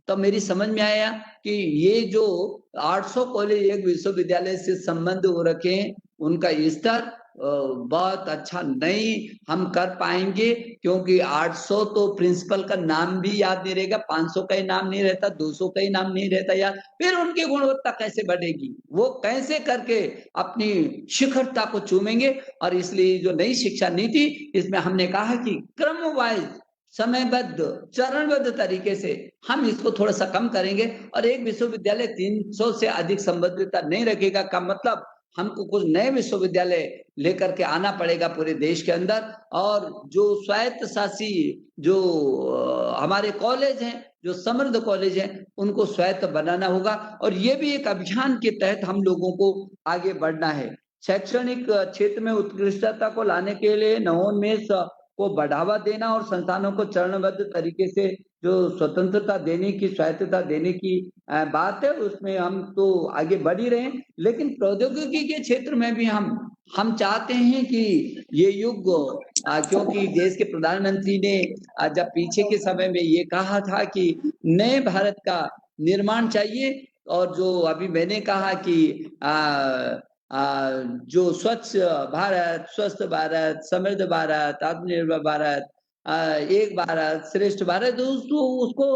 तब मेरी समझ में आया कि ये जो 800 कॉलेज एक विश्वविद्यालय से संबंध हो रखे हैं, उनका स्तर बहुत अच्छा नहीं हम कर पाएंगे, क्योंकि 800 तो प्रिंसिपल का नाम भी याद नहीं रहेगा, 500 का ही नाम नहीं रहता, 200 का ही नाम नहीं रहता याद, फिर उनकी गुणवत्ता कैसे बढ़ेगी, वो कैसे करके अपनी शिखरता को चूमेंगे। और इसलिए जो नई शिक्षा नीति, इसमें हमने कहा कि क्रम वाइज, समयबद्ध, चरणबद्ध तरीके से हम इसको थोड़ा सा कम करेंगे। और एक विश्वविद्यालय 300 से अधिक संबद्धता नहीं रखेगा का मतलब हमको कुछ नए विश्वविद्यालय लेकर के आना पड़ेगा पूरे देश के अंदर। और जो स्वायत्त शासी जो हमारे कॉलेज हैं, जो समृद्ध कॉलेज हैं, उनको स्वायत्त बनाना होगा। और ये भी एक अभियान के तहत हम लोगों को आगे बढ़ना है। शैक्षणिक क्षेत्र में उत्कृष्टता को लाने के लिए नवोन्मेष को बढ़ावा देना और संस्थानों को चरणबद्ध तरीके से जो स्वतंत्रता देने की, स्वायत्तता देने की बात है, उसमें हम तो आगे बढ़ ही रहे हैं। लेकिन प्रौद्योगिकी के क्षेत्र में भी हम चाहते हैं कि ये युग, क्योंकि देश के प्रधानमंत्री ने जब पीछे के समय में ये कहा था कि नए भारत का निर्माण चाहिए, और जो अभी मैंने कहा कि जो स्वच्छ भारत, स्वस्थ भारत, समृद्ध भारत, आत्मनिर्भर भारत, एक भारत श्रेष्ठ भारत, उसको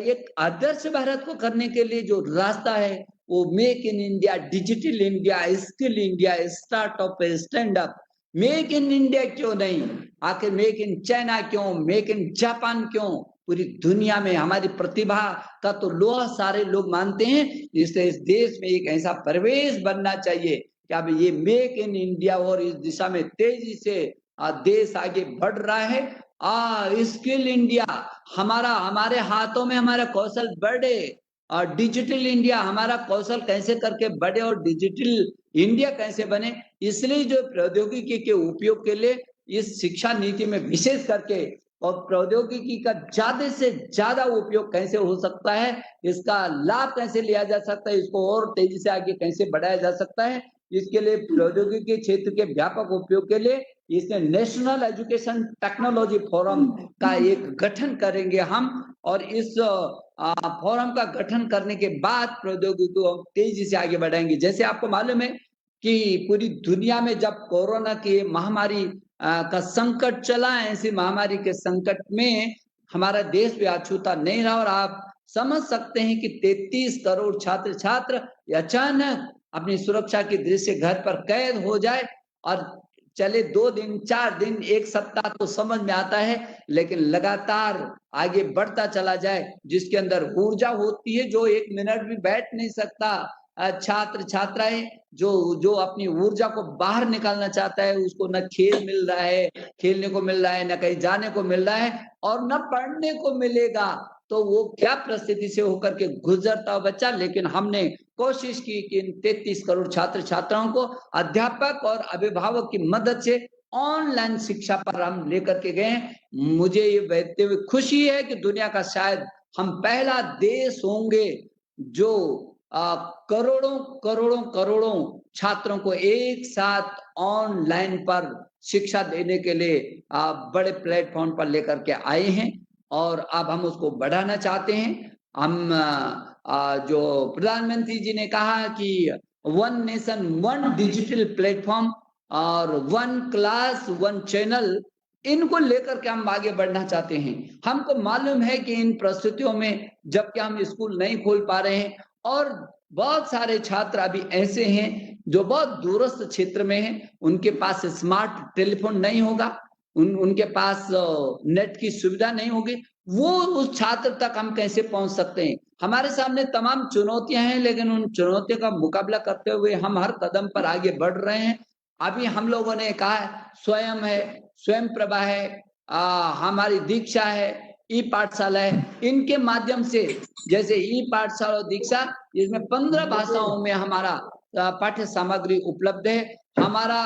एक आदर्श भारत को करने के लिए जो रास्ता है, वो make in India, digital India, skill India, startup, stand up. Make in India क्यों नहीं, आखिर मेक इन चाइना क्यों, मेक इन जापान क्यों? पूरी दुनिया में हमारी प्रतिभा का तो लोहा सारे लोग मानते हैं। इसलिए इस देश में एक ऐसा परिवेश बनना चाहिए कि अब ये मेक इन इंडिया, और इस दिशा में तेजी से देश आगे बढ़ रहा है। स्किल इंडिया, हमारे हाथों में हमारा कौशल बढ़े, और डिजिटल इंडिया, हमारा कौशल कैसे करके बढ़े और डिजिटल इंडिया कैसे बने। इसलिए जो प्रौद्योगिकी के उपयोग के लिए इस शिक्षा नीति में विशेष करके, और प्रौद्योगिकी का ज्यादा से ज्यादा उपयोग कैसे हो सकता है, इसका लाभ कैसे लिया जा सकता है, इसको और तेजी से आगे कैसे बढ़ाया जा सकता है, इसके लिए प्रौद्योगिकी क्षेत्र के व्यापक उपयोग के लिए इसमें नेशनल एजुकेशन टेक्नोलॉजी फोरम का एक गठन करेंगे हम। और इस फोरम का गठन करने के बाद प्रौद्योगिकी को तेजी से आगे बढ़ाएंगे। जैसे आपको मालूम है कि पूरी दुनिया में जब कोरोना की महामारी का संकट चला, ऐसी महामारी के संकट में हमारा भी अछूता नहीं रहा। और आप समझ सकते हैं कि 33 करोड़ छात्र छात्र अचानक अपनी सुरक्षा की दृष्टि से घर पर कैद हो जाए, और चले 2 दिन 4 दिन 1 सप्ताह तो समझ में आता है, लेकिन लगातार आगे बढ़ता चला जाए, जिसके अंदर ऊर्जा होती है, जो 1 मिनट भी बैठ नहीं सकता। छात्र छात्राएं जो अपनी ऊर्जा को बाहर निकालना चाहता है, उसको न खेल मिल रहा है, खेलने को मिल रहा है, न कहीं जाने को मिल रहा है, और न पढ़ने को मिलेगा, तो वो क्या परिस्थिति से होकर के गुजरता है बच्चा। लेकिन हमने कोशिश की कि इन 33 करोड़ छात्र छात्राओं को अध्यापक और अभिभावक की मदद से ऑनलाइन शिक्षा पर हम लेकर के गए। मुझे ये कहते हुए खुशी है कि दुनिया का शायद हम पहला देश होंगे जो करोड़ों करोड़ों करोड़ों छात्रों को एक साथ ऑनलाइन पर शिक्षा देने के लिए बड़े प्लेटफॉर्म पर लेकर के आए हैं, और अब हम उसको बढ़ाना चाहते हैं। हम जो प्रधानमंत्री जी ने कहा कि 1 नेशन 1 डिजिटल प्लेटफॉर्म और 1 क्लास 1 चैनल, इनको लेकर के हम आगे बढ़ना चाहते हैं। हमको मालूम है कि इन परिस्थितियों में जबकि हम स्कूल नहीं खोल पा रहे हैं, और बहुत सारे छात्र अभी ऐसे हैं जो बहुत दूरस्थ क्षेत्र में हैं, उनके पास स्मार्ट टेलीफोन नहीं होगा, उनके पास नेट की सुविधा नहीं होगी, वो उस छात्र तक हम कैसे पहुंच सकते हैं? हमारे सामने तमाम चुनौतियां हैं, लेकिन उन चुनौतियों का मुकाबला करते हुए हम हर कदम पर आगे बढ़ रहे हैं। अभी हम लोगों ने कहा स्वयं है, स्वयं प्रभा है, हमारी दीक्षा है, ई पाठशाला है, इनके माध्यम से, जैसे ई पाठशाला और दीक्षा, इसमें 15 भाषाओं में हमारा पाठ्य सामग्री उपलब्ध है। हमारा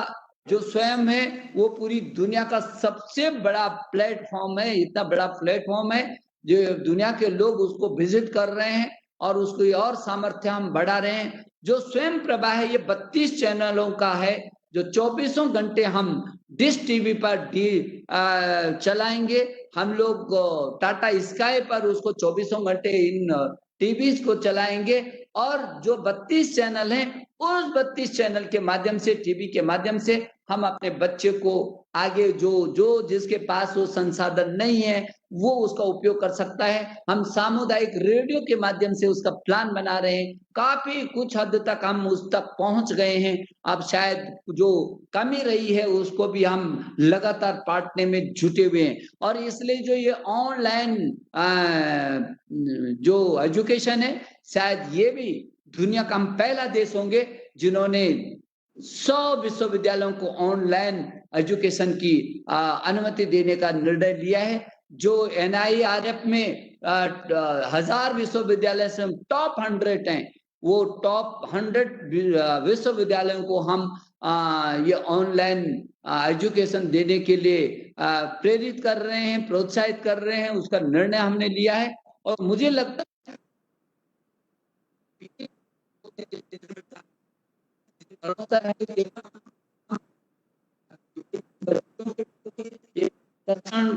जो स्वयं है वो पूरी दुनिया का सबसे बड़ा प्लेटफॉर्म है, इतना बड़ा प्लेटफॉर्म है जो दुनिया के लोग उसको विजिट कर रहे हैं, और उसको और सामर्थ्य हम बढ़ा रहे हैं। जो स्वयं प्रभा है, ये 32 चैनलों का है, जो 24 घंटे हम डिश टीवी पर चलाएंगे, हम लोग टाटा स्काई पर उसको 24 घंटे इन टीवी को चलाएंगे और जो 32 चैनल हैं उस 32 चैनल के माध्यम से, टीवी के माध्यम से हम अपने बच्चे को आगे जो जिसके पास वो संसाधन नहीं है वो उसका उपयोग कर सकता है। हम सामुदायिक रेडियो के माध्यम से उसका प्लान बना रहे हैं। काफी कुछ हद तक हम उस तक पहुंच गए हैं। अब शायद जो कमी रही है उसको भी हम लगातार पाटने में जुटे हुए हैं। और इसलिए जो ये ऑनलाइन जो एजुकेशन है, शायद ये भी दुनिया का हम पहला देश होंगे जिन्होंने 100 विश्वविद्यालयों को ऑनलाइन एजुकेशन की अनुमति देने का निर्णय लिया है। जो NIRF में 1000 विश्वविद्यालय से टॉप 100 हैं, वो टॉप 100 विश्वविद्यालयों को हम ये ऑनलाइन एजुकेशन देने के लिए प्रेरित कर रहे हैं, प्रोत्साहित कर रहे हैं। उसका निर्णय हमने लिया है और मुझे लगता है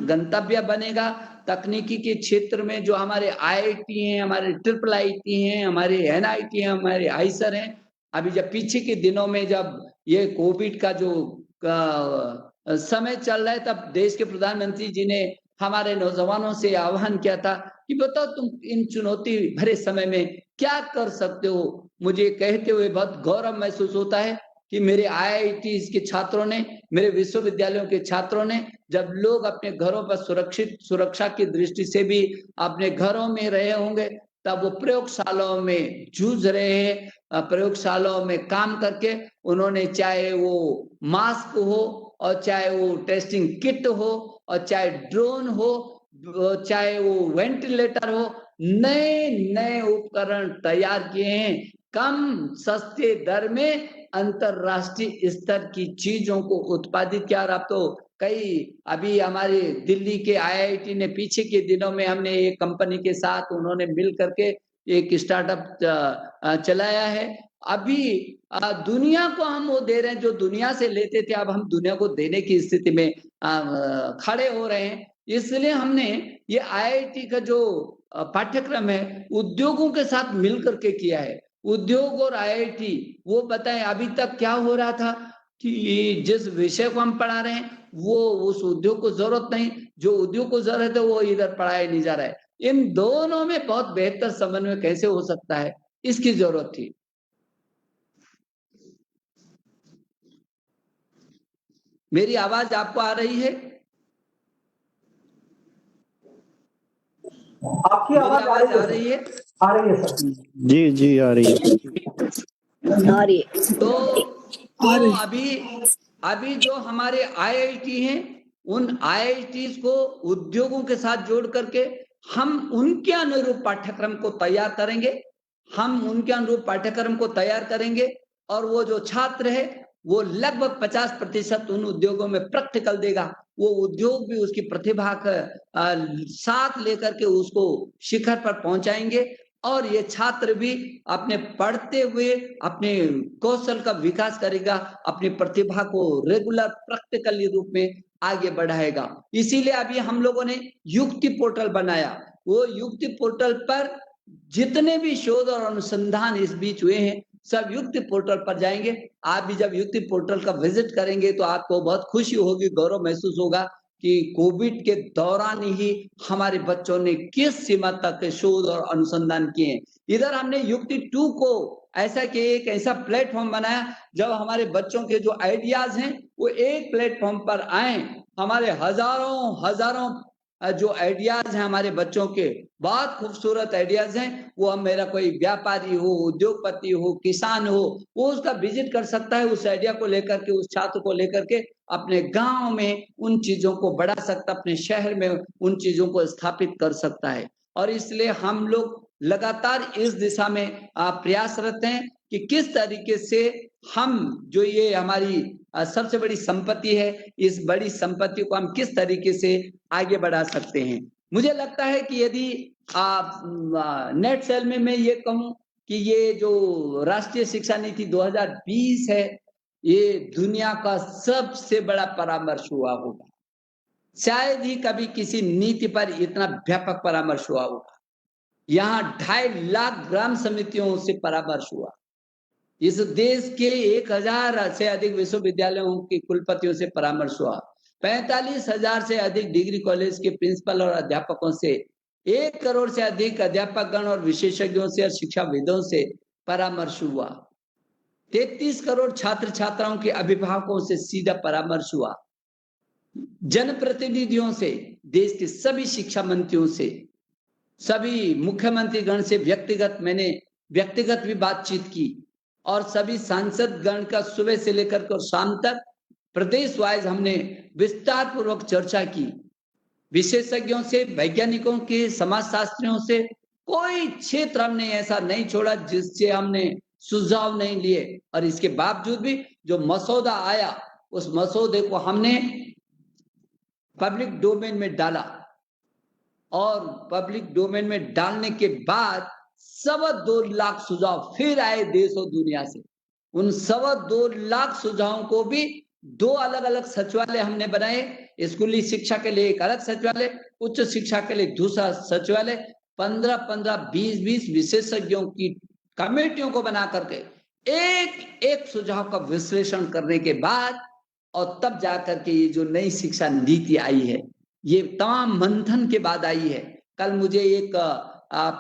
गंतव्य बनेगा। तकनीकी के क्षेत्र में जो हमारे IIT हैं, हमारे IIIT हैं, हमारे NIT हैं, हमारे आईसर हैं। अभी जब पीछे के दिनों में जब ये कोविड का जो समय चल रहा है, तब देश के प्रधानमंत्री जी ने हमारे नौजवानों से आह्वान किया था कि बताओ तुम इन चुनौती भरे समय में क्या कर सकते हो। मुझे कहते हुए बहुत गौरव महसूस होता है कि मेरे IIT के छात्रों ने, मेरे विश्वविद्यालयों के छात्रों ने, जब लोग अपने घरों पर सुरक्षा की दृष्टि से भी अपने घरों में रहे होंगे, तब वो प्रयोगशालाओं में जूझ रहे हैं। प्रयोगशालाओं में काम करके उन्होंने, चाहे वो मास्क हो और चाहे वो टेस्टिंग किट हो और चाहे ड्रोन हो, चाहे वो वेंटिलेटर हो, नए नए उपकरण तैयार किए हैं। कम सस्ते दर में अंतरराष्ट्रीय स्तर की चीजों को उत्पादित किया। और अब तो कई, अभी हमारे दिल्ली के IIT ने पीछे के दिनों में, हमने एक कंपनी के साथ उन्होंने मिल करके एक स्टार्टअप चलाया है। अभी दुनिया को हम वो दे रहे हैं जो दुनिया से लेते थे, अब हम दुनिया को देने की स्थिति में खड़े हो रहे हैं। इसलिए हमने ये IIT का जो पाठ्यक्रम है उद्योगों के साथ मिल करके किया है। उद्योग और IIT, वो बताएं अभी तक क्या हो रहा था कि जिस विषय को हम पढ़ा रहे हैं वो उस उद्योग को जरूरत नहीं, जो उद्योग को जरूरत है वो इधर पढ़ाया नहीं जा रहा है। इन दोनों में बहुत बेहतर समन्वय कैसे हो सकता है, इसकी जरूरत थी। मेरी आवाज आपको आ रही है? आपकी आवाज आ रही है? आ रही है सर। जी जी आ रही है। तो अभी जो हमारे IIT हैं, उन IITs को उद्योगों के साथ जोड़ करके हम उनके अनुरूप पाठ्यक्रम को तैयार करेंगे। और वो जो छात्र है वो लगभग 50% उन उद्योगों में प्रैक्टिकल देगा। वो उद्योग भी उसकी प्रतिभा का साथ लेकर के उसको शिखर पर पहुंचाएंगे। और ये छात्र भी अपने पढ़ते हुए अपने कौशल का विकास करेगा, अपनी प्रतिभा को रेगुलर प्रैक्टिकल रूप में आगे बढ़ाएगा। इसीलिए अभी हम लोगों ने युक्ति पोर्टल बनाया। वो युक्ति पोर्टल पर जितने भी शोध और अनुसंधान इस बीच हुए हैं सब युक्ति पोर्टल पर जाएंगे। आप भी जब युक्ति पोर्टल का विजिट करेंगे तो आपको बहुत खुशी होगी, गौरव महसूस होगा कि कोविड के दौरान ही हमारे बच्चों ने किस सीमा तक शोध और अनुसंधान किए हैं। इधर हमने युक्ति 2 को ऐसा कि एक ऐसा प्लेटफॉर्म बनाया जब हमारे बच्चों के जो आइडियाज हैं वो एक प्लेटफॉर्म पर आए। हमारे हजारों जो आइडियाज हैं हमारे बच्चों के, बहुत खूबसूरत आइडियाज हैं। वो हम, मेरा कोई व्यापारी हो, उद्योगपति हो, किसान हो, वो उसका विजिट कर सकता है। उस आइडिया को लेकर के, उस छात्र को लेकर के अपने गांव में उन चीजों को बढ़ा सकता, अपने शहर में उन चीजों को स्थापित कर सकता है। और इसलिए हम लोग लगातार इस दिशा में प्रयासरत हैं कि किस तरीके से हम, जो ये हमारी सबसे बड़ी संपत्ति है, इस बड़ी संपत्ति को हम किस तरीके से आगे बढ़ा सकते हैं। मुझे लगता है कि यदि नेट सेल में मैं ये कहूं कि ये जो राष्ट्रीय शिक्षा नीति 2020 है, ये दुनिया का सबसे बड़ा परामर्श हुआ होगा। शायद ही कभी किसी नीति पर इतना व्यापक परामर्श हुआ होगा। यहाँ 2.5 लाख ग्राम समितियों से परामर्श हुआ। इस देश के 1000 से अधिक विश्वविद्यालयों के कुलपतियों से परामर्श हुआ। 45,000 से अधिक डिग्री कॉलेज के प्रिंसिपल और अध्यापकों से, 1 करोड़ से अधिक अध्यापकगण और विशेषज्ञों से और शिक्षाविदों से परामर्श हुआ। 33 करोड़ छात्र छात्राओं के अभिभावकों से सीधा परामर्श हुआ। जनप्रतिनिधियों से, देश के सभी शिक्षा मंत्रियों से, सभी मुख्यमंत्री गण से मैंने व्यक्तिगत भी बातचीत की और सभी सांसद गण का सुबह से लेकर कर शाम तक प्रदेश वाइज हमने विस्तार पूर्वक चर्चा की। विशेषज्ञों से, वैज्ञानिकों के, समाजशास्त्रियों से कोई क्षेत्र हमने ऐसा नहीं छोड़ा जिससे हमने सुझाव नहीं लिए। और इसके बावजूद भी जो मसौदा आया, उस मसौदे को हमने पब्लिक डोमेन में डाला और पब्लिक डोमेन में डालने के बाद 2.25 लाख सुझाव फिर आए देश और दुनिया से। उन 2.25 लाख सुझावों को भी 2 अलग अलग सचिवालय हमने बनाए। स्कूली शिक्षा के लिए एक अलग सचिवालय, उच्च शिक्षा के लिए दूसरा सचिवालय। 15-15, 20-20 विशेषज्ञों की कमेटियों को बना करके एक एक सुझाव का विश्लेषण करने के बाद और तब जाकर के ये जो नई शिक्षा नीति आई है, ये तमाम मंथन के बाद आई है। कल मुझे एक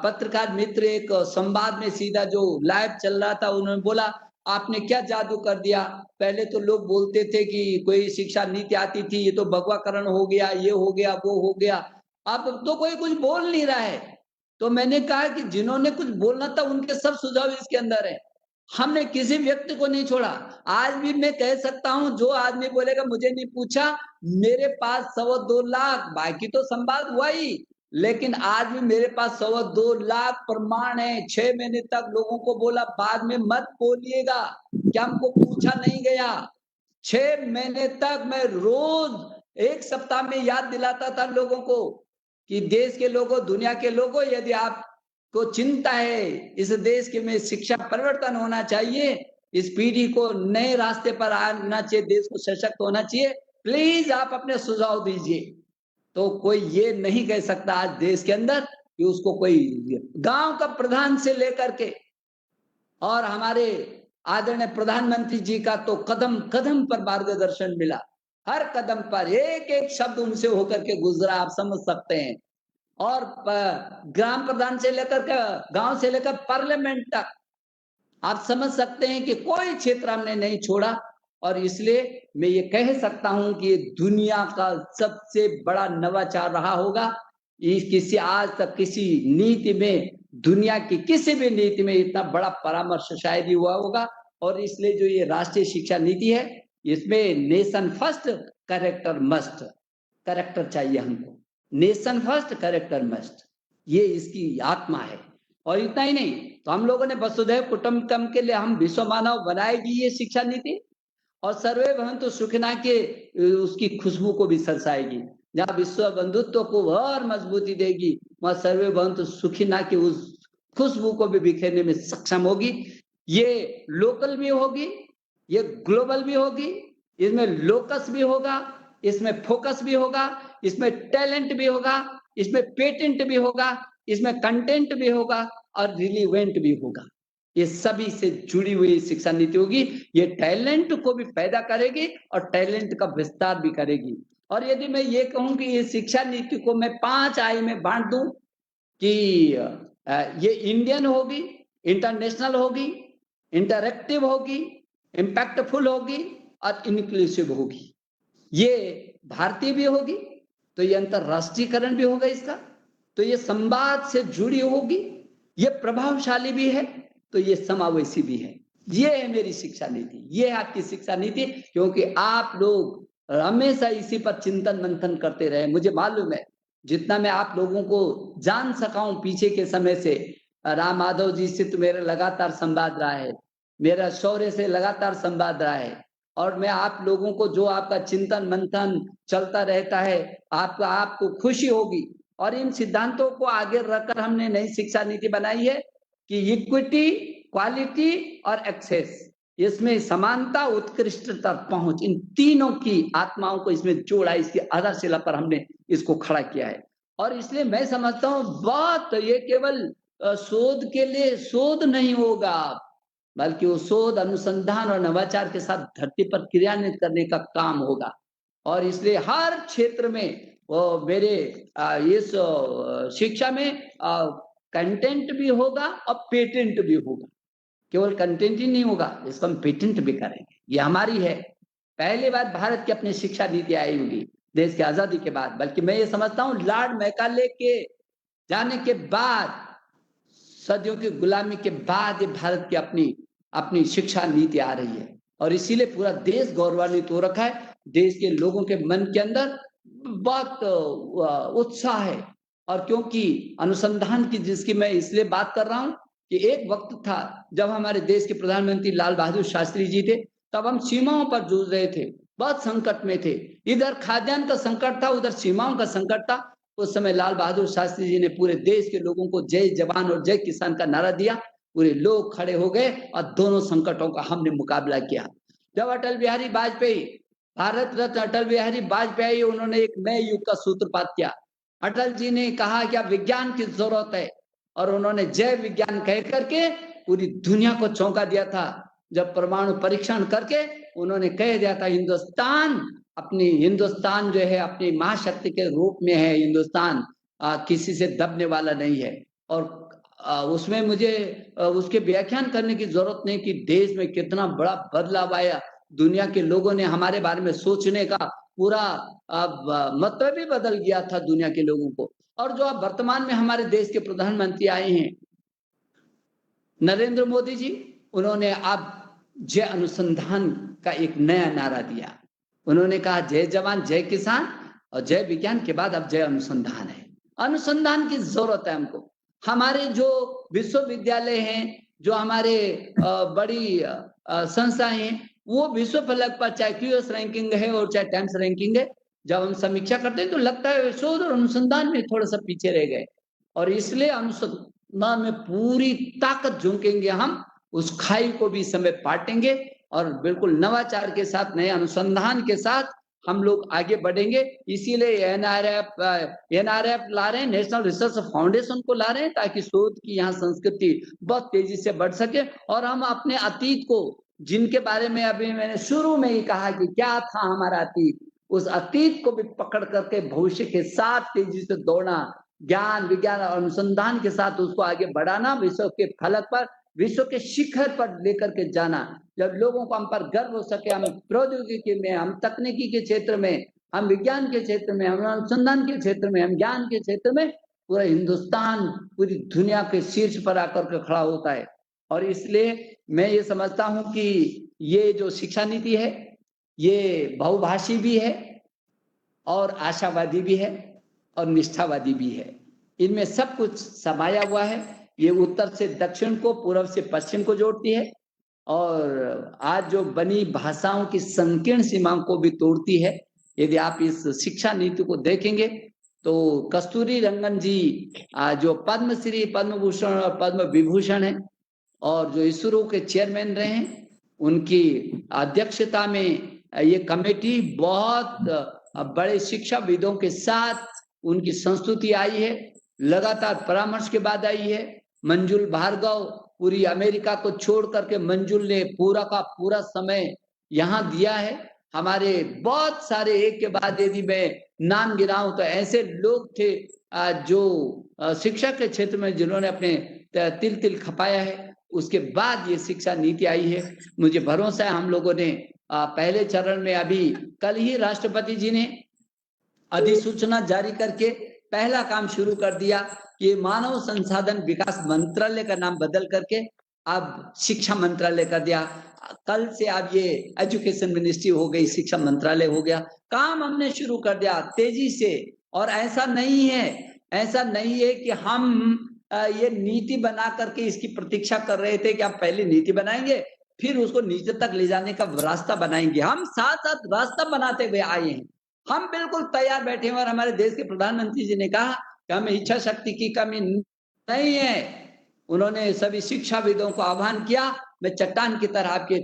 पत्रकार मित्र एक संवाद में सीधा जो लाइव चल रहा था, उन्होंने बोला आपने क्या जादू कर दिया, पहले तो लोग बोलते थे कि कोई शिक्षा नीति आती थी, ये तो भगवाकरण हो गया, ये हो गया, वो हो गया, अब तो कोई कुछ बोल नहीं रहा है। तो मैंने कहा कि जिन्होंने कुछ बोलना था उनके सब सुझाव इसके अंदर है। हमने किसी व्यक्ति को नहीं छोड़ा। आज भी मैं कह सकता हूं, जो आदमी बोलेगा मुझे नहीं पूछा, मेरे पास 2.25 लाख, बाकी तो संवाद हुआ ही, लेकिन आज भी मेरे पास 2.25 लाख प्रमाण है। 6 महीने तक लोगों को बोला बाद में मत बोलिएगा कि हमको पूछा नहीं गया। 6 महीने तक मैं रोज 1 सप्ताह में याद दिलाता था लोगों को कि देश के लोगों, दुनिया के लोगों, यदि आप को चिंता है इस देश के में शिक्षा परिवर्तन होना चाहिए, इस पीढ़ी को नए रास्ते पर आना चाहिए, देश को सशक्त होना चाहिए, प्लीज आप अपने सुझाव दीजिए। तो कोई ये नहीं कह सकता आज देश के अंदर कि उसको कोई गांव का प्रधान से लेकर के और हमारे आदरणीय प्रधानमंत्री जी का तो कदम कदम पर मार्गदर्शन मिला। हर कदम पर एक एक शब्द उनसे होकर के गुजरा, आप समझ सकते हैं। और ग्राम प्रधान से लेकर के गांव से लेकर पार्लियामेंट तक आप समझ सकते हैं कि कोई क्षेत्र हमने नहीं छोड़ा। और इसलिए मैं ये कह सकता हूं कि ये दुनिया का सबसे बड़ा नवाचार रहा होगा। किसी आज तक किसी नीति में, दुनिया की किसी भी नीति में इतना बड़ा परामर्श शायद ही हुआ होगा। और इसलिए जो ये राष्ट्रीय शिक्षा नीति है, इसमें nation first, character must, character चाहिए हमको। नेशन फर्स्ट, कैरेक्टर मस्ट, ये इसकी आत्मा है। और इतना ही नहीं, तो हम लोगों ने वसुधैव कुटुंबकम के लिए हम विश्व मानव बनाएगी ये शिक्षा नीति, और सर्वे भवन्तु सुखिनः के उसकी खुशबू को भी सरसाएगी। जहाँ विश्व बंधुत्व को और मजबूती देगी, वहां सर्वे भवन्तु सुखिनः की उस खुशबू को भी बिखेरने में सक्षम होगी। ये लोकल भी होगी, ये ग्लोबल भी होगी, इसमें लोकस भी होगा, इसमें फोकस भी होगा, इसमें टैलेंट भी होगा, इसमें पेटेंट भी होगा, इसमें कंटेंट भी होगा और रिलीवेंट भी होगा। ये सभी से जुड़ी हुई शिक्षा नीति होगी। ये टैलेंट को भी पैदा करेगी और टैलेंट का विस्तार भी करेगी। और यदि मैं ये कहूं कि ये शिक्षा नीति को मैं 5 आय में बांट दूं कि ये इंडियन होगी, इंटरनेशनल होगी, इंटरएक्टिव होगी, इम्पैक्टफुल होगी और इंक्लूसिव होगी। ये भारतीय भी होगी तो ये अंतरराष्ट्रीयकरण भी होगा इसका, तो ये संवाद से जुड़ी होगी, ये प्रभावशाली भी है, तो ये समावेशी भी है। ये है मेरी शिक्षा नीति, ये है आपकी शिक्षा नीति। क्योंकि आप लोग हमेशा इसी पर चिंतन मंथन करते रहे। मुझे मालूम है, जितना मैं आप लोगों को जान सका हूं पीछे के समय से, राम माधव जी से तो मेरा लगातार संवाद रहा है, मेरा शौर्य से लगातार संवाद रहा है। और मैं आप लोगों को जो आपका चिंतन मंथन चलता रहता है, आपको खुशी होगी। और इन सिद्धांतों को आगे रखकर हमने नई शिक्षा नीति बनाई है कि इक्विटी, क्वालिटी और एक्सेस, इसमें समानता, उत्कृष्टता, पहुंच, इन तीनों की आत्माओं को इसमें जोड़ा, इसकी आधारशिला पर हमने इसको खड़ा किया है। और इसलिए मैं समझता हूं बहुत ये केवल शोध के लिए शोध नहीं होगा, बल्कि वो शोध, अनुसंधान और नवाचार के साथ धरती पर क्रियान्वित करने का काम होगा। और इसलिए हर क्षेत्र में वो मेरे इस शिक्षा में कंटेंट भी होगा और पेटेंट भी होगा। केवल कंटेंट ही नहीं होगा, इसको हम पेटेंट भी करेंगे। ये हमारी है, पहली बार भारत की अपनी शिक्षा नीति आई होगी देश की आजादी के बाद। बल्कि मैं ये समझता हूँ लॉर्ड मैकाले के जाने के बाद, सदियों की गुलामी के बाद ये भारत की अपनी शिक्षा नीति आ रही है। और इसीलिए पूरा देश गौरवान्वित हो रखा है। देश के लोगों के मन के अंदर बहुत उत्साह है। और क्योंकि अनुसंधान की, जिसकी मैं इसलिए बात कर रहा हूं कि एक वक्त था जब हमारे देश के प्रधानमंत्री लाल बहादुर शास्त्री जी थे, तब हम सीमाओं पर जूझ रहे थे, बहुत संकट में थे। इधर खाद्यान्न का संकट था, उधर सीमाओं का संकट था। उस समय लाल बहादुर शास्त्री जी ने पूरे देश के लोगों को जय जवान और जय किसान का नारा दिया। पूरे लोग खड़े हो गए और दोनों संकटों का हमने मुकाबला किया। जब अटल बिहारी वाजपेयी, भारत रत्न अटल बिहारी वाजपेयी, उन्होंने एक नए युग का सूत्रपात किया। अटल जी ने कहा कि अब विज्ञान की जरूरत है, और उन्होंने जय विज्ञान कह करके पूरी दुनिया को चौंका दिया था। जब परमाणु परीक्षण करके उन्होंने कह दिया था हिंदुस्तान जो है अपनी महाशक्ति के रूप में है, हिंदुस्तान किसी से दबने वाला नहीं है। और उसमें मुझे उसके व्याख्यान करने की जरूरत नहीं कि देश में कितना बड़ा बदलाव आया। दुनिया के लोगों ने हमारे बारे में सोचने का पूरा मतलब ही बदल गया था दुनिया के लोगों को। और जो अब वर्तमान में हमारे देश के प्रधानमंत्री आए हैं, नरेंद्र मोदी जी, उन्होंने अब जय अनुसंधान का एक नया नारा दिया। उन्होंने कहा जय जवान जय किसान, और जय विज्ञान के बाद अब जय अनुसंधान है। अनुसंधान की जरूरत है हमको। हमारे जो विश्वविद्यालय हैं, जो हमारे बड़ी संस्थाएं हैं, वो विश्व फलक पर चाहे क्यूएस रैंकिंग है और चाहे टाइम्स रैंकिंग है, जब हम समीक्षा करते हैं तो लगता है शोध और अनुसंधान में थोड़ा सा पीछे रह गए। और इसलिए अनुसंधान में पूरी ताकत झोंकेंगे हम, उस खाई को भी समय पाटेंगे, और बिल्कुल नवाचार के साथ, नए अनुसंधान के साथ हम लोग आगे बढ़ेंगे। इसीलिए एनआरएफ ला रहे हैं, नेशनल रिसर्च फाउंडेशन को ला रहे हैं, ताकि शोध की यहाँ संस्कृति बहुत तेजी से बढ़ सके। और हम अपने अतीत को, जिनके बारे में अभी मैंने शुरू में ही कहा कि क्या था हमारा अतीत, उस अतीत को भी पकड़ करके भविष्य के साथ तेजी से दौड़ना, ज्ञान विज्ञान और अनुसंधान के साथ उसको आगे बढ़ाना, विश्व के फलक पर, विश्व के शिखर पर लेकर के जाना। जब लोगों को हम पर गर्व हो सके, हम प्रौद्योगिकी में, हम तकनीकी के क्षेत्र में, हम विज्ञान के क्षेत्र में, हम अनुसंधान के क्षेत्र में, हम ज्ञान के क्षेत्र में, पूरा हिंदुस्तान पूरी दुनिया के शीर्ष पर आकर के खड़ा होता है। और इसलिए मैं ये समझता हूं कि ये जो शिक्षा नीति है, ये बहुभाषी भी है और आशावादी भी है और निष्ठावादी भी है। इनमें सब कुछ समाया हुआ है। ये उत्तर से दक्षिण को, पूर्व से पश्चिम को जोड़ती है, और आज जो बनी भाषाओं की संकीर्ण सीमाओं को भी तोड़ती है। यदि आप इस शिक्षा नीति को देखेंगे तो कस्तूरी रंगन जी जो पद्मश्री, पद्म भूषण और पद्म विभूषण है, और जो इसरो के चेयरमैन रहे हैं, उनकी अध्यक्षता में ये कमेटी बहुत बड़े शिक्षाविदों के साथ उनकी संस्तुति आई है, लगातार परामर्श के बाद आई है। मंजुल भार्गव, पूरी अमेरिका को छोड़ करके मंजुल ने पूरा का पूरा समय यहाँ दिया है। हमारे बहुत सारे, एक के बाद यदि मैं नाम गिनाऊं तो ऐसे लोग थे जो शिक्षा के क्षेत्र में जिन्होंने अपने तिल तिल खपाया है। उसके बाद ये शिक्षा नीति आई है। मुझे भरोसा है हम लोगों ने पहले चरण में, अभी कल ही राष्ट्रपति जी ने अधिसूचना जारी करके पहला काम शुरू कर दिया कि मानव संसाधन विकास मंत्रालय का नाम बदल करके अब शिक्षा मंत्रालय कर दिया। कल से अब ये एजुकेशन मिनिस्ट्री हो गई, शिक्षा मंत्रालय हो गया। काम हमने शुरू कर दिया तेजी से। और ऐसा नहीं है कि हम ये नीति बना करके इसकी प्रतीक्षा कर रहे थे कि हम पहले नीति बनाएंगे फिर उसको नीचे तक ले जाने का रास्ता बनाएंगे। हम साथ साथ रास्ता बनाते हुए आए हैं। हम बिल्कुल तैयार बैठे हैं। और हमारे देश के प्रधानमंत्री जी ने कहा कि हमें इच्छा शक्ति की कमी नहीं है। उन्होंने सभी शिक्षाविदों को आह्वान किया, मैं चट्टान की तरह आपके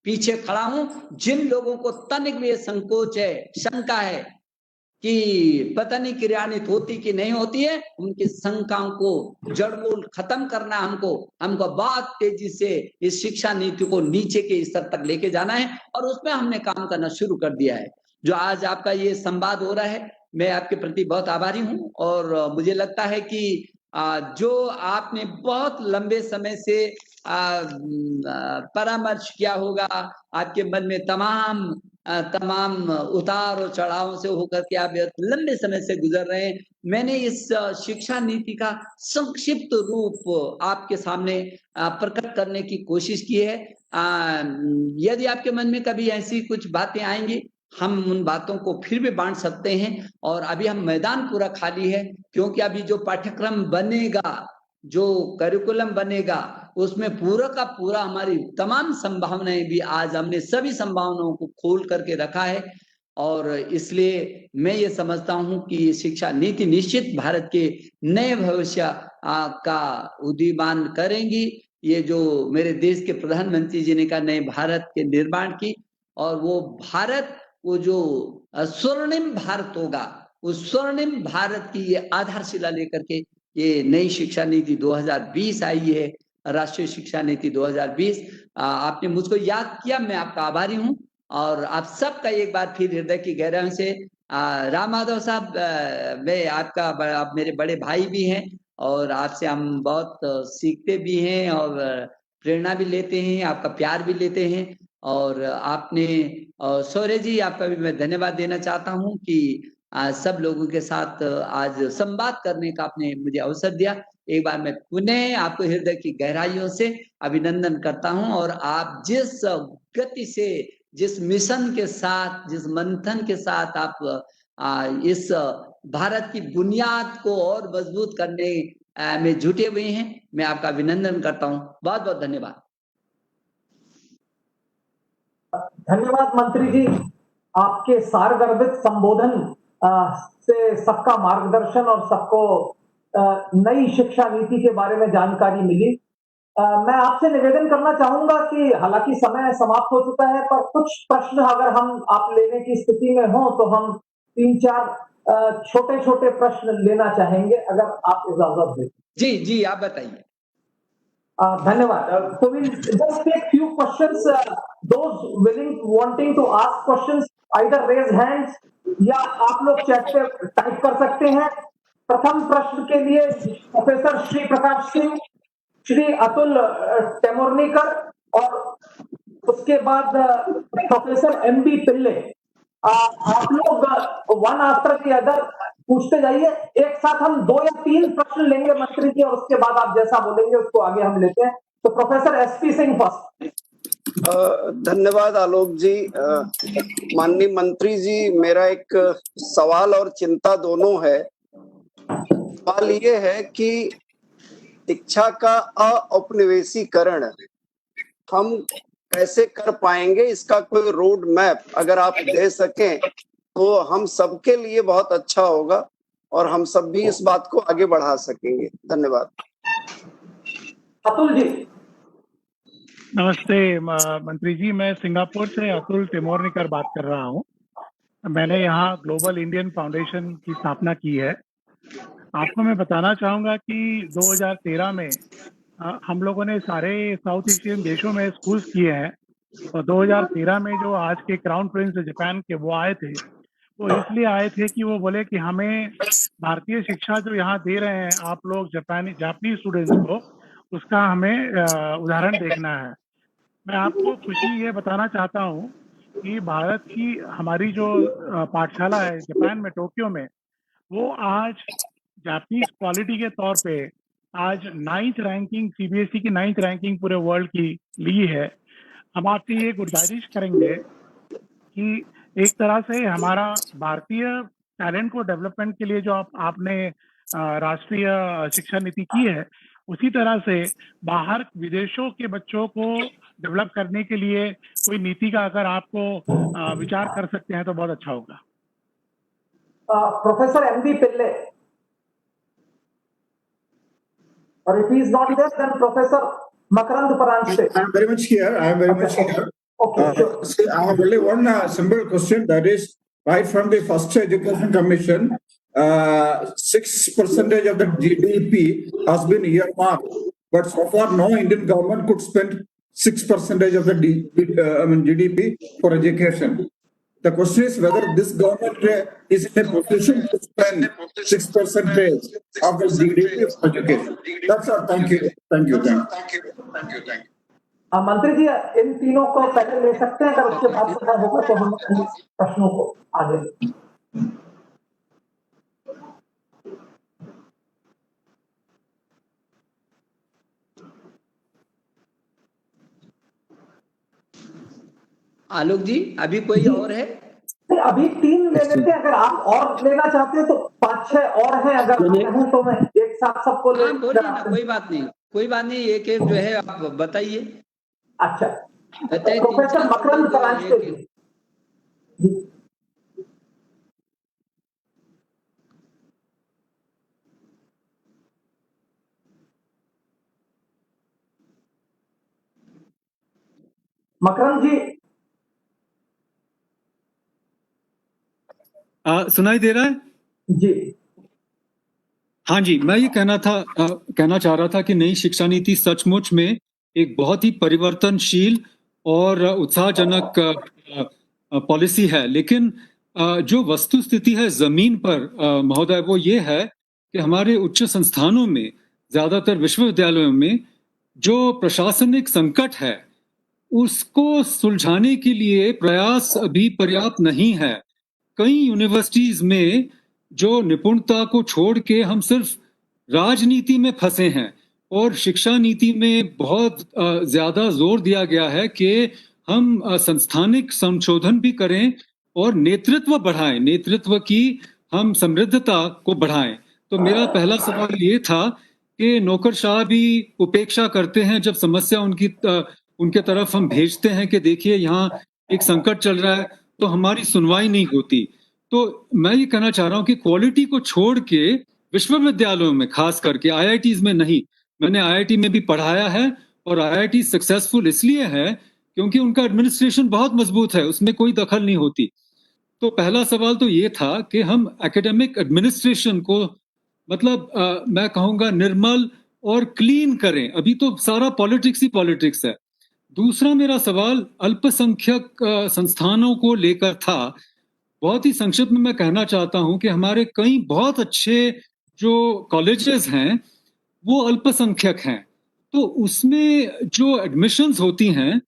पीछे खड़ा हूं। जिन लोगों को तनिक भी ये संकोच है, शंका है कि पता नहीं क्रियान्वित होती कि नहीं होती है, उनकी शंकाओं को जड़मूल खत्म करना हमको बहुत तेजी से इस शिक्षा नीति को नीचे के स्तर तक लेके जाना है और उसमें हमने काम करना शुरू कर दिया है। जो आज आपका ये संवाद हो रहा है, मैं आपके प्रति बहुत आभारी हूं और मुझे लगता है कि जो आपने बहुत लंबे समय से परामर्श किया होगा, आपके मन में तमाम उतार और चढ़ाव से होकर के आप लंबे समय से गुजर रहे हैं। मैंने इस शिक्षा नीति का संक्षिप्त रूप आपके सामने प्रकट करने की कोशिश की है। यदि आपके मन में कभी ऐसी कुछ बातें आएंगी, हम उन बातों को फिर भी बांट सकते हैं और अभी हम मैदान पूरा खाली है, क्योंकि अभी जो पाठ्यक्रम बनेगा, जो करिकुलम बनेगा, उसमें पूरा का पूरा हमारी तमाम संभावनाएं भी आज हमने सभी संभावनाओं को खोल करके रखा है और इसलिए मैं ये समझता हूं कि ये शिक्षा नीति निश्चित भारत के नए भविष्य का उदीयमान करेंगी। ये जो मेरे देश के प्रधानमंत्री जी ने कहा नए भारत के निर्माण की, और वो भारत, वो जो स्वर्णिम भारत होगा, उस स्वर्णिम भारत की ये आधारशिला लेकर के ये नई शिक्षा नीति 2020 आई है, राष्ट्रीय शिक्षा नीति 2020। आपने मुझको याद किया, मैं आपका आभारी हूं और आप सबका एक बार फिर हृदय की गहराइयों से राम माधव साहब, मैं आपका, आप मेरे बड़े भाई भी हैं और आपसे हम बहुत सीखते भी हैं और प्रेरणा भी लेते हैं, आपका प्यार भी लेते हैं। और आपने शौर्य जी, आपका भी मैं धन्यवाद देना चाहता हूं कि सब लोगों के साथ आज संवाद करने का आपने मुझे अवसर दिया। एक बार मैं पुनः आपको हृदय की गहराइयों से अभिनंदन करता हूं और आप जिस गति से, जिस मिशन के साथ, जिस मंथन के साथ आप इस भारत की बुनियाद को और मजबूत करने में जुटे हुए हैं, मैं आपका अभिनंदन करता हूं। बहुत बहुत धन्यवाद। धन्यवाद मंत्री जी, आपके सारगर्भित संबोधन से सबका मार्गदर्शन और सबको नई शिक्षा नीति के बारे में जानकारी मिली। मैं आपसे निवेदन करना चाहूंगा कि हालांकि समय समाप्त हो चुका है, पर कुछ प्रश्न अगर आप लेने की स्थिति में हो तो हम 3-4 छोटे-छोटे प्रश्न लेना चाहेंगे, अगर आप इजाजत दें। जी जी, आप बताइए। धन्यवाद। So we'll just take few questions. Those wanting to ask questions, either raise hands या आप लोग चैट पे टाइप कर सकते हैं। प्रथम प्रश्न के लिए प्रोफेसर श्री प्रकाश सिंह, श्री अतुल टेमोरनीकर और उसके बाद प्रोफेसर MB पिल्ले। आप लोग वन आफ्टर the अदर पूछते जाइए। एक साथ हम 2 या 3 प्रश्न लेंगे मंत्री जी और उसके बाद आप जैसा बोलेंगे उसको आगे हम लेते हैं। तो प्रोफेसर SP सिंह फर्स्ट। धन्यवाद आलोक जी। माननीय मंत्री जी, मेरा एक सवाल और चिंता दोनों है। सवाल ये है कि शिक्षा का औपनिवेशीकरण हम कैसे कर पाएंगे, इसका कोई रोड मैप अगर आप दे सकें तो हम सबके लिए बहुत अच्छा होगा और हम सब भी इस बात को आगे बढ़ा सकेंगे। धन्यवाद। अतुल जी। नमस्ते मंत्री जी, मैं सिंगापुर से अतुल टेमोरनीकर बात कर रहा हूं। मैंने यहाँ ग्लोबल इंडियन फाउंडेशन की स्थापना की है। आपको मैं बताना चाहूँगा कि 2013 में हम लोगों ने सारे साउथ एशियन देशों में स्कूल्स किए हैं और 2013 में जो आज के क्राउन प्रिंस जापान के वो आए थे, वो इसलिए आए थे कि वो बोले कि हमें भारतीय शिक्षा जो यहाँ दे रहे हैं आप लोग जापानी स्टूडेंट्स को, उसका हमें उदाहरण देखना है। मैं आपको खुशी ये बताना चाहता हूँ कि भारत की हमारी जो पाठशाला है जापान में, टोक्यो में, वो आज जापानीज क्वालिटी के तौर पे आज 9th रैंकिंग, CBSE की 9th रैंकिंग पूरे वर्ल्ड की ली है। हम आपसे ये गुजारिश करेंगे कि एक तरह से हमारा भारतीय टैलेंट को डेवलपमेंट के लिए जो आपने राष्ट्रीय शिक्षा नीति की है, उसी तरह से बाहर विदेशों के बच्चों को डेवलप करने के लिए कोई नीति का अगर आपको विचार कर सकते हैं तो बहुत अच्छा होगा। प्रोफेसर MB पिल्ले, और if he is not there, then Professor Makarand Paranjpe. I am very much here. Okay, sure. See, I have only one simple question. That is, right from the first Education Commission, 6% of the GDP has been earmarked, but so far no Indian government could spend 6% of the GDP for education. The question is whether this government is in a position to spend 6% of the GDP for education. That's all. Thank you. Thank you. Thank you. मंत्री जी, इन तीनों को पहले ले सकते हैं, अगर उसके बाद समय होगा तो हम प्रश्नों को आगे। आलोक जी, अभी कोई और है? अभी 3 ले लेते हैं, अगर आप और लेना चाहते हैं तो 5-6 और हैं, अगर कहूं तो मैं एक साथ सबको ले। बोलिए ना, कोई बात नहीं, एक जो है आप बताइए। अच्छा, प्रोफेसर मकरंद परांजपे जी। मकरंद जी, सुनाई दे रहा है जी? हाँ जी, मैं ये कहना चाह रहा था कि नई शिक्षा नीति सचमुच में एक बहुत ही परिवर्तनशील और उत्साहजनक पॉलिसी है, लेकिन जो वस्तु स्थिति है जमीन पर महोदय, वो ये है कि हमारे उच्च संस्थानों में, ज्यादातर विश्वविद्यालयों में जो प्रशासनिक संकट है उसको सुलझाने के लिए प्रयास अभी पर्याप्त नहीं है। कई यूनिवर्सिटीज में जो निपुणता को छोड़ के हम सिर्फ राजनीति में फंसे हैं, और शिक्षा नीति में बहुत ज्यादा जोर दिया गया है कि हम संस्थानिक संशोधन भी करें और नेतृत्व बढ़ाएं, नेतृत्व की हम समृद्धता को बढ़ाएं। तो मेरा पहला सवाल ये था कि नौकरशाह भी उपेक्षा करते हैं जब समस्या उनके तरफ हम भेजते हैं कि देखिए यहाँ एक संकट चल रहा है, तो हमारी सुनवाई नहीं होती। तो मैं ये कहना चाह रहा हूँ कि क्वालिटी को छोड़ के विश्वविद्यालयों में, खास करके आईआईटीज में नहीं, मैंने आईआईटी में भी पढ़ाया है और आईआईटी सक्सेसफुल इसलिए है क्योंकि उनका एडमिनिस्ट्रेशन बहुत मजबूत है, उसमें कोई दखल नहीं होती। तो पहला सवाल तो ये था कि हम एकेडमिक एडमिनिस्ट्रेशन को मतलब मैं कहूँगा निर्मल और क्लीन करें। अभी तो सारा पॉलिटिक्स ही पॉलिटिक्स है। दूसरा मेरा सवाल अल्पसंख्यक संस्थानों को लेकर था। बहुत ही संक्षिप्त में मैं कहना चाहता हूं कि हमारे कई बहुत अच्छे जो कॉलेजेस हैं वो अल्पसंख्यक हैं, तो उसमें जो एडमिशन्स होती हैं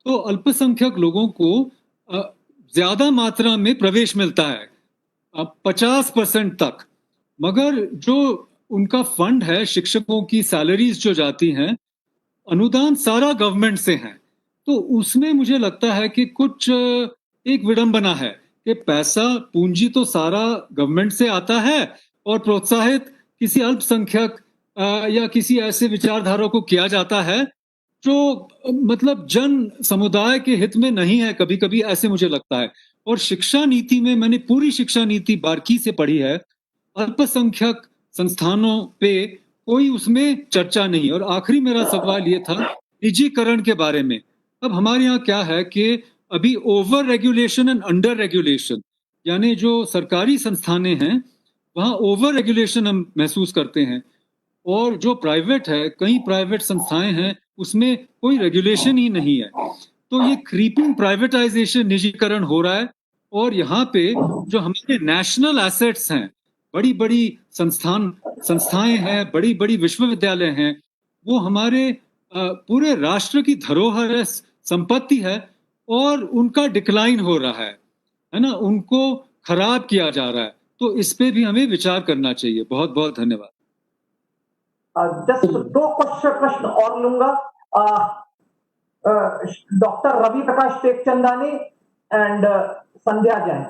तो अल्पसंख्यक लोगों को ज्यादा मात्रा में प्रवेश मिलता है, 50% तक, मगर जो उनका फंड है, शिक्षकों की सैलरीज जो जाती हैं, अनुदान सारा गवर्नमेंट से है। तो उसमें मुझे लगता है कि कुछ एक विडंबना है कि पैसा पूंजी तो सारा गवर्नमेंट से आता है और प्रोत्साहित किसी अल्पसंख्यक या किसी ऐसे विचारधारा को किया जाता है जो मतलब जन समुदाय के हित में नहीं है, कभी कभी ऐसे मुझे लगता है। और शिक्षा नीति में मैंने पूरी शिक्षा नीति बारीकी से पढ़ी है, अल्पसंख्यक संस्थानों पे कोई उसमें चर्चा नहीं। और आखिरी मेरा सवाल ये था निजीकरण के बारे में। अब हमारे यहाँ क्या है कि अभी over regulation and under regulation, यानी जो सरकारी संस्थानें हैं वहाँ ओवर रेगुलेशन हम महसूस करते हैं, और जो प्राइवेट है, कई प्राइवेट संस्थाएं हैं उसमें कोई रेगुलेशन ही नहीं है। तो ये क्रीपिंग प्राइवेटाइजेशन, निजीकरण हो रहा है। और यहाँ पे जो हमारे नेशनल एसेट्स हैं, बड़ी बड़ी संस्थाएं हैं, बड़ी बड़ी विश्वविद्यालय हैं, वो हमारे पूरे राष्ट्र की धरोहर है, संपत्ति है, और उनका डिक्लाइन हो रहा है ना, उनको खराब किया जा रहा है। तो इस पे भी हमें विचार करना चाहिए। बहुत बहुत धन्यवाद। जस्ट 2 प्रश्न और लूंगा। Doctor Ravi Prakash Tekchandani and Sandhya Jain.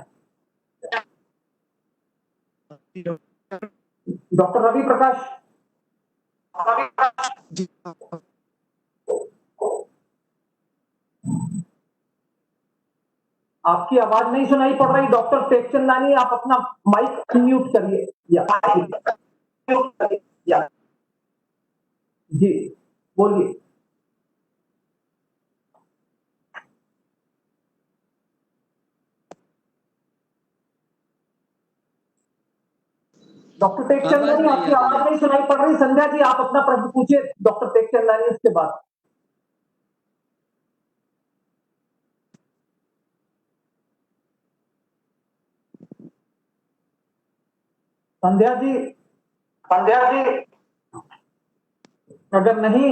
Doctor Ravi Prakash, आपकी आवाज नहीं सुनाई पड़ रही। डॉक्टर टेकचंदानी, आप अपना माइक अनम्यूट करिए। या जी बोलिए। डॉक्टर टेकचंदानी, आपकी आवाज नहीं सुनाई पड़ रही। संध्या जी, आप अपना प्रश्न पूछिए डॉक्टर टेकचंदानी, उसके बाद। संध्या जी, अगर नहीं।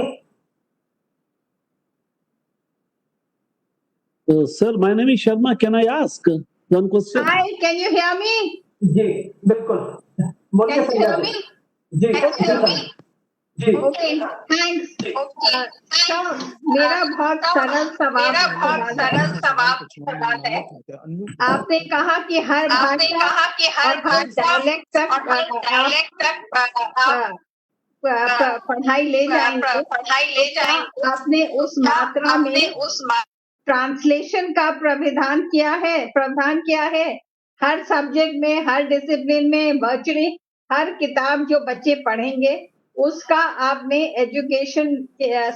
Sir, my name is Sharma. Can I ask one question? Hi, can you hear me? जी बिल्कुल, बोलिए Can you Sandhya hear ji. me? Ji ji Okay, thanks. So, मेरा बहुत सरल सवाल है। आपने कहा कि हर भाषा और हर डायलेक्ट तक पढ़ाई ले जाएंगे। आपने उस मात्रा में ट्रांसलेशन का प्रावधान किया है हर सब्जेक्ट में, हर डिसिप्लिन में, वर्चुअली हर किताब जो बच्चे पढ़ेंगे उसका आपने एजुकेशन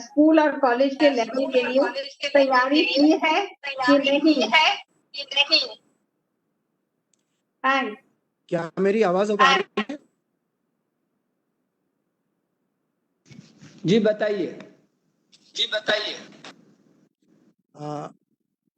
स्कूल और कॉलेज के लेवल के लिए तैयारी की है कि नहीं? थैंक्स। क्या मेरी आवाज आ रही है? जी बताइए।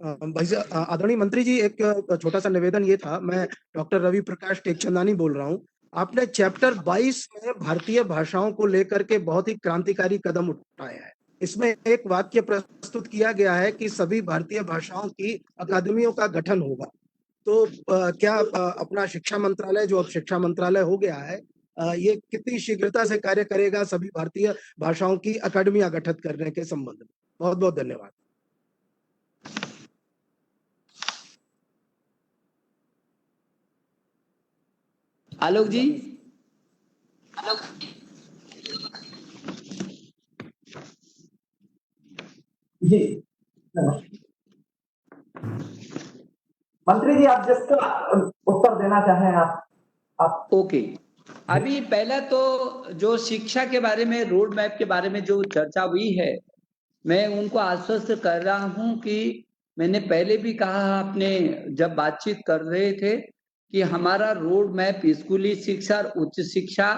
भाई साहब, आदरणीय मंत्री जी, एक छोटा सा निवेदन ये था। मैं डॉक्टर रवि प्रकाश टेकचंदानी बोल रहा हूँ। आपने चैप्टर 22 में भारतीय भाषाओं को लेकर के बहुत ही क्रांतिकारी कदम उठाया है। इसमें एक वाक्य प्रस्तुत किया गया है कि सभी भारतीय भाषाओं की अकादमियों का गठन होगा। तो क्या अपना शिक्षा मंत्रालय, जो अब शिक्षा मंत्रालय हो गया है, ये कितनी शीघ्रता से कार्य करेगा सभी भारतीय भाषाओं की अकादमियां गठित करने के संबंध में? बहुत बहुत धन्यवाद। आलोक जी। जी मंत्री जी, आप जिसका उत्तर देना चाहें आप। ओके, अभी पहला तो जो शिक्षा के बारे में, रोड मैप के बारे में जो चर्चा हुई है, मैं उनको आश्वस्त कर रहा हूं कि मैंने पहले भी कहा, आपने जब बातचीत कर रहे थे, कि हमारा रोड मैप स्कूली शिक्षा और उच्च शिक्षा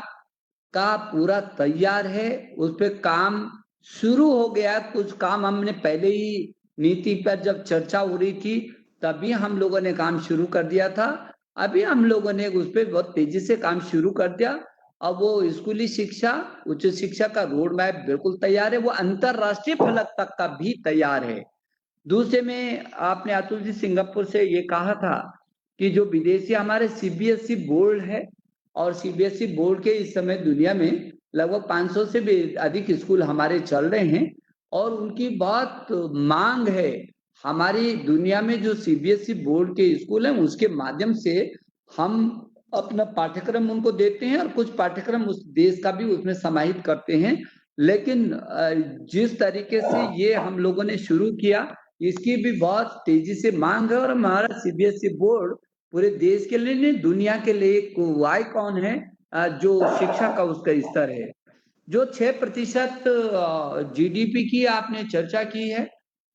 का पूरा तैयार है। उस पर काम शुरू हो गया। कुछ काम हमने पहले ही नीति पर जब चर्चा हो रही थी तभी हम लोगों ने काम शुरू कर दिया था। अभी हम लोगों ने उस पर बहुत तेजी से काम शुरू कर दिया। अब वो स्कूली शिक्षा, उच्च शिक्षा का रोड मैप बिल्कुल तैयार है। वो अंतरराष्ट्रीय फलक तक का भी तैयार है। दूसरे में आपने अतुल जी सिंगापुर से ये कहा था कि जो विदेशी हमारे सीबीएसई बोर्ड है, और सीबीएसई बोर्ड के इस समय दुनिया में लगभग 500 से भी अधिक स्कूल हमारे चल रहे हैं, और उनकी बहुत मांग है। हमारी दुनिया में जो सीबीएसई बोर्ड के स्कूल हैं उसके माध्यम से हम अपना पाठ्यक्रम उनको देते हैं, और कुछ पाठ्यक्रम उस देश का भी उसमें समाहित करते हैं। लेकिन जिस तरीके से ये हम लोगों ने शुरू किया, इसकी भी बहुत तेजी से मांग है। और हमारा सीबीएसई बोर्ड पूरे देश के लिए नहीं, दुनिया के लिए एक आइकॉन है जो शिक्षा का उसका स्तर है। जो 6% जीडीपी की आपने चर्चा की है,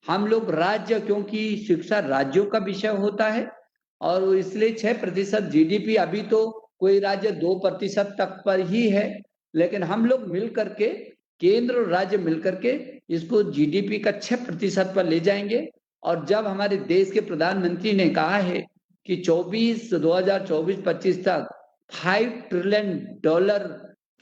हम लोग राज्य, क्योंकि शिक्षा राज्यों का विषय होता है, और इसलिए 6% जीडीपी, अभी तो कोई राज्य 2% तक पर ही है, लेकिन हम लोग मिल करके, केंद्र और राज्य मिलकर के इसको जीडीपी का 6% पर ले जाएंगे। और जब हमारे देश के प्रधानमंत्री ने कहा है कि 2024-25 तक $5 ट्रिलियन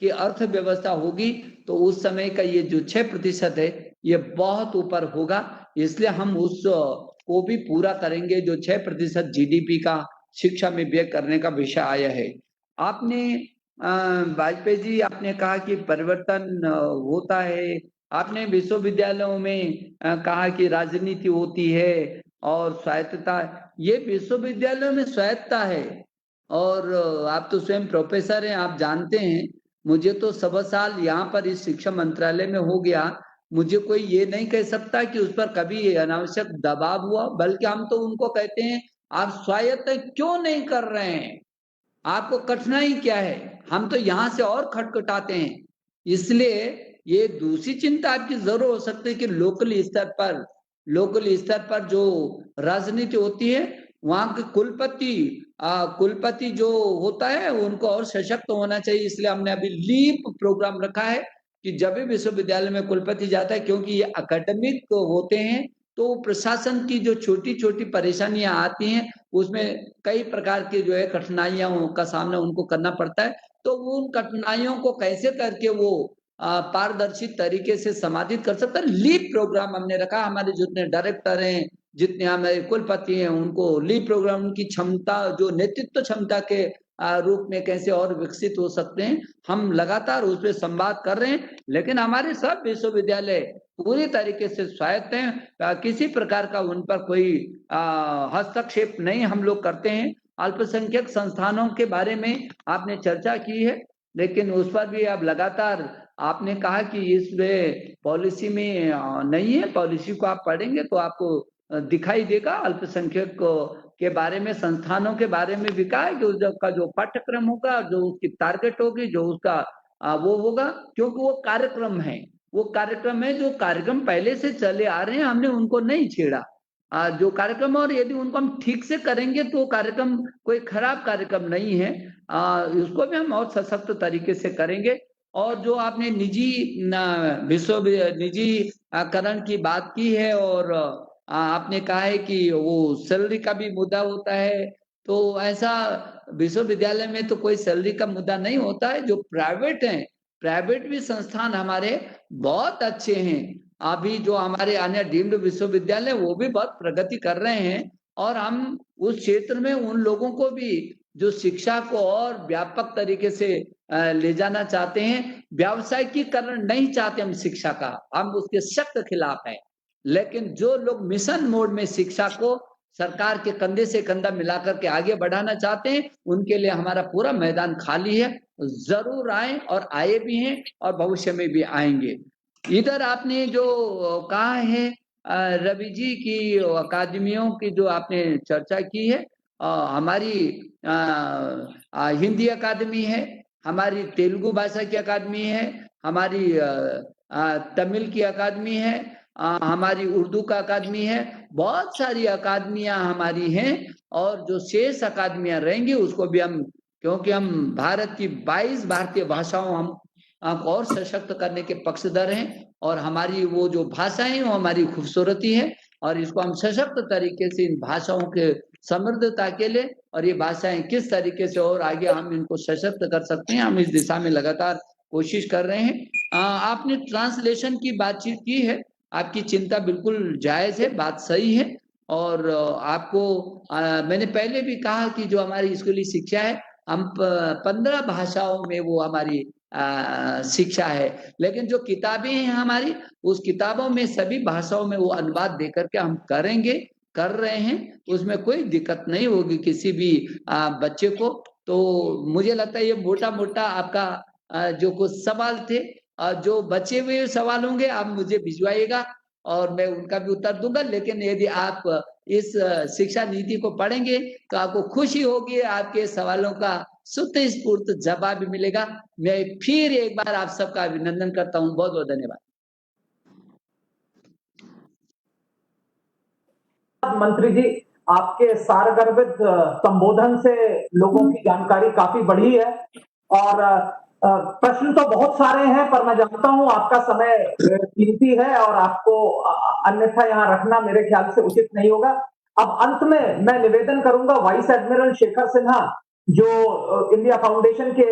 की अर्थव्यवस्था होगी, तो उस समय का ये जो 6% है ये बहुत ऊपर होगा। इसलिए हम उस को भी पूरा करेंगे जो 6% जीडीपी का शिक्षा में व्यय करने का विषय आया है। आपने वाजपेयी जी, आपने कहा कि परिवर्तन होता है। आपने विश्वविद्यालयों में कहा कि राजनीति होती है और स्वायत्तता। ये विश्वविद्यालयों में स्वायत्तता है, और आप तो स्वयं प्रोफेसर हैं, आप जानते हैं। मुझे तो 1.25 साल यहाँ पर इस शिक्षा मंत्रालय में हो गया, मुझे कोई ये नहीं कह सकता कि उस पर कभी अनावश्यक दबाव हुआ। बल्कि हम तो उनको कहते हैं, आप स्वायत्त क्यों नहीं कर रहे हैं, आपको कठिनाई क्या है? हम तो यहाँ से और खटखटाते हैं। इसलिए ये दूसरी चिंता आपकी जरूर हो सकती है कि लोकल स्तर पर जो राजनीति होती है, वहाँ के कुलपति जो होता है उनको और सशक्त होना चाहिए। इसलिए हमने अभी लीप प्रोग्राम रखा है कि जब भी विश्वविद्यालय में कुलपति जाता है, क्योंकि ये एकेडमिक होते हैं, तो प्रशासन की जो छोटी-छोटी परेशानियां आती हैं, उसमें कई प्रकार की जो है कठिनाइयों का सामना उनको करना पड़ता है। तो उन कठिनाइयों को कैसे करके वो पारदर्शी तरीके से समाधित कर सकता है, लीप प्रोग्राम हमने रखा। हमारे जितने डायरेक्टर हैं, जितने हमारे कुलपति हैं, उनको लीप प्रोग्राम की क्षमता, जो नेतृत्व क्षमता के रूप में कैसे और विकसित हो सकते हैं, हम लगातार उस पर संवाद कर रहे हैं। लेकिन हमारे सब विश्वविद्यालय पूरी तरीके से स्वायत्त हैं, किसी प्रकार का उन पर कोई हस्तक्षेप नहीं हम लोग करते हैं। अल्पसंख्यक संस्थानों के बारे में आपने चर्चा की है, लेकिन उस पर भी अब लगातार आपने कहा कि इसमें पॉलिसी में नहीं है। पॉलिसी को आप पढ़ेंगे तो आपको दिखाई देगा। अल्पसंख्यक के बारे में, संस्थानों के बारे में भी कहा है कि उसका जो पाठ्यक्रम होगा, जो उसकी टारगेट होगी, जो उसका वो होगा, क्योंकि वो कार्यक्रम है जो कार्यक्रम पहले से चले आ रहे हैं, हमने उनको नहीं छेड़ा। जो कार्यक्रम, और यदि उनको हम ठीक से करेंगे तो कार्यक्रम कोई खराब कार्यक्रम नहीं है। उसको भी हम और सशक्त तरीके से करेंगे। और जो आपने निजीकरण की बात की है, और आपने कहा है कि वो सैलरी का भी मुद्दा होता है, तो ऐसा विश्वविद्यालय में तो कोई सैलरी का मुद्दा नहीं होता है। जो प्राइवेट हैं, प्राइवेट भी संस्थान हमारे बहुत अच्छे हैं। अभी जो हमारे अन्य डीम्ड विश्वविद्यालय, वो भी बहुत प्रगति कर रहे हैं, और हम उस क्षेत्र में उन लोगों को भी जो शिक्षा को और व्यापक तरीके से ले जाना चाहते हैं, व्यावसायिकीकरण नहीं चाहते हम शिक्षा का, हम उसके सख्त खिलाफ हैं। लेकिन जो लोग मिशन मोड में शिक्षा को सरकार के कंधे से कंधा मिलाकर के आगे बढ़ाना चाहते हैं, उनके लिए हमारा पूरा मैदान खाली है। जरूर आए, और आए भी हैं, और भविष्य में भी आएंगे। इधर आपने जो कहा है रवि जी की अकादमियों की जो आपने चर्चा की है, हमारी हिंदी अकादमी है, हमारी तेलुगु भाषा की अकादमी है, हमारी तमिल की अकादमी है, हमारी उर्दू का अकादमी है। बहुत सारी अकादमियां हमारी हैं, और जो शेष अकादमियां रहेंगी उसको भी हम, क्योंकि हम भारत की 22 भारतीय भाषाओं हम और सशक्त करने के पक्षधर हैं, और हमारी वो जो भाषाएं वो हमारी खूबसूरती है, और इसको हम सशक्त तरीके से इन भाषाओं के समृद्धता के लिए, और ये भाषाएं किस तरीके से और आगे हम इनको सशक्त कर सकते हैं, हम इस दिशा में लगातार कोशिश कर रहे हैं। आपने ट्रांसलेशन की बातचीत की है, आपकी चिंता बिल्कुल जायज है, बात सही है। और आपको मैंने पहले भी कहा कि जो हमारी स्कूली शिक्षा है, हम 15 भाषाओं में वो हमारी शिक्षा है, लेकिन जो किताबें हैं हमारी, उस किताबों में सभी भाषाओं में वो अनुवाद देकर के हम कर रहे हैं। उसमें कोई दिक्कत नहीं होगी किसी भी बच्चे को। तो मुझे लगता है ये मोटा आपका जो कुछ सवाल थे, जो बचे हुए सवाल होंगे आप मुझे भिजवाइएगा, और मैं उनका भी उत्तर दूंगा। लेकिन यदि आप इस शिक्षा नीति को पढ़ेंगे तो आपको खुशी होगी, आपके सवालों का स्वतःस्फूर्त जवाब मिलेगा। मैं फिर एक बार आप सबका अभिनंदन करता हूं। बहुत बहुत धन्यवाद। मंत्री जी, आपके सारगर्भित संबोधन से लोगों की जानकारी काफी बढ़ी है, और प्रश्न तो बहुत सारे हैं, पर मैं जानता हूं आपका समय कीमती है, और आपको अन्यथा यहाँ रखना मेरे ख्याल से उचित नहीं होगा। अब अंत में मैं निवेदन करूंगा वाइस एडमिरल शेखर सिन्हा, जो इंडिया फाउंडेशन के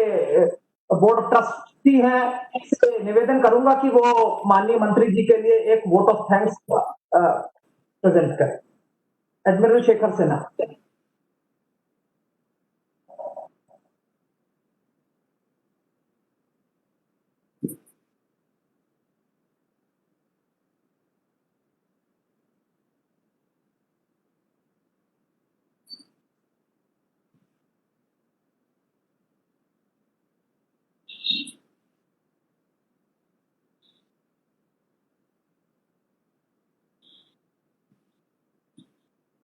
बोर्ड ट्रस्टी हैं, से निवेदन करूंगा कि वो माननीय मंत्री जी के लिए एक वोट ऑफ थैंक्स प्रेजेंट करें। एडमिरल शेखर सिन्हा।